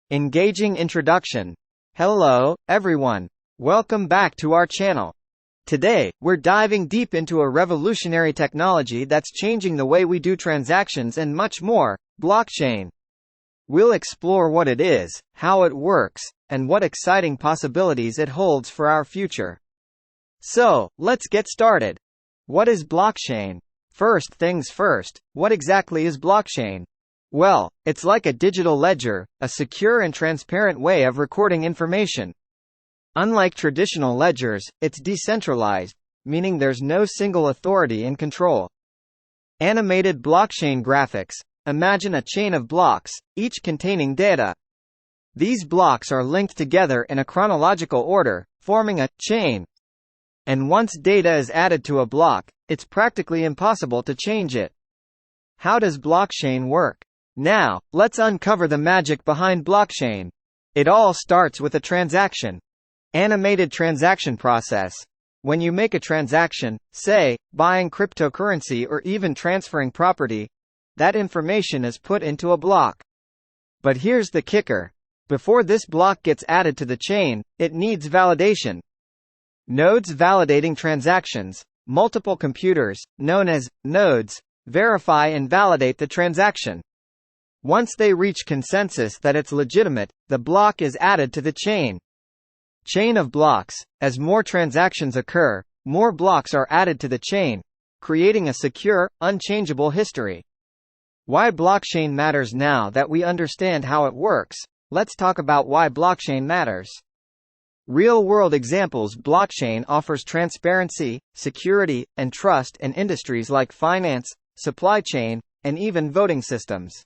Engaging introduction. Hello, everyone. Welcome back to our channel. Today, we're diving deep into a revolutionary technology that's changing the way we do transactions and much more: blockchain. We'll explore what it is, how it works, and what exciting possibilities it holds for our future. So, let's get started. What is blockchain? First things first, what exactly is blockchain? Well, it's like a digital ledger, a secure and transparent way of recording information. Unlike traditional ledgers, it's decentralized, meaning there's no single authority in control. Animated blockchain graphics. Imagine a chain of blocks, each containing data. These blocks are linked together in a chronological order, forming a chain. And once data is added to a block, it's practically impossible to change it. How does blockchain work? Now, let's uncover the magic behind blockchain. It all starts with a transaction. Animated transaction process. When you make a transaction, say, buying cryptocurrency or even transferring property, that information is put into a block. But here's the kicker. Before this block gets added to the chain, it needs validation. Nodes validating transactions. Multiple computers, known as nodes, verify and validate the transaction. Once they reach consensus that it's legitimate, the block is added to the chain. Chain of blocks. As more transactions occur, more blocks are added to the chain, creating a secure, unchangeable history. Why blockchain matters. Now that we understand how it works, let's talk about why blockchain matters. Real-world examples. Blockchain offers transparency, security, and trust in industries like finance, supply chain, and even voting systems.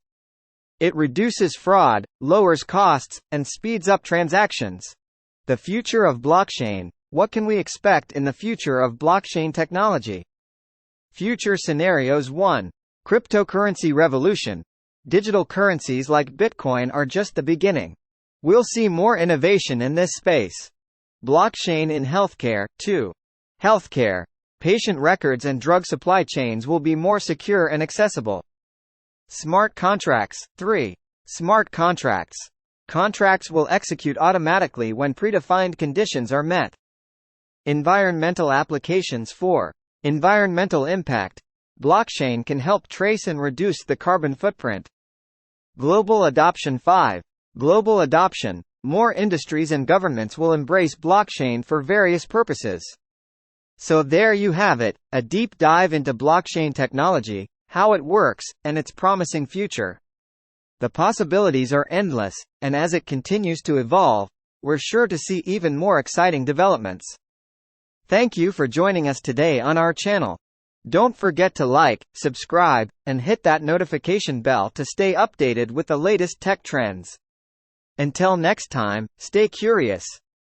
It reduces fraud, lowers costs, and speeds up transactions. The future of blockchain. What can we expect in the future of blockchain technology? Future scenarios. 1. Cryptocurrency revolution. Digital currencies like Bitcoin are just the beginning. We'll see more innovation in this space. Blockchain in healthcare. 2. Healthcare. Patient records and drug supply chains will be more secure and accessible. Smart contracts. 3. Smart contracts. Contracts will execute automatically when predefined conditions are met. Environmental applications. 4. Environmental impact. Blockchain can help trace and reduce the carbon footprint. Global adoption. 5. Global adoption. More industries and governments will embrace blockchain for various purposes. So there you have it, a deep dive into blockchain technology, how it works, and its promising future. The possibilities are endless, and as it continues to evolve, we're sure to see even more exciting developments. Thank you for joining us today on our channel. Don't forget to like, subscribe, and hit that notification bell to stay updated with the latest tech trends. Until next time, stay curious.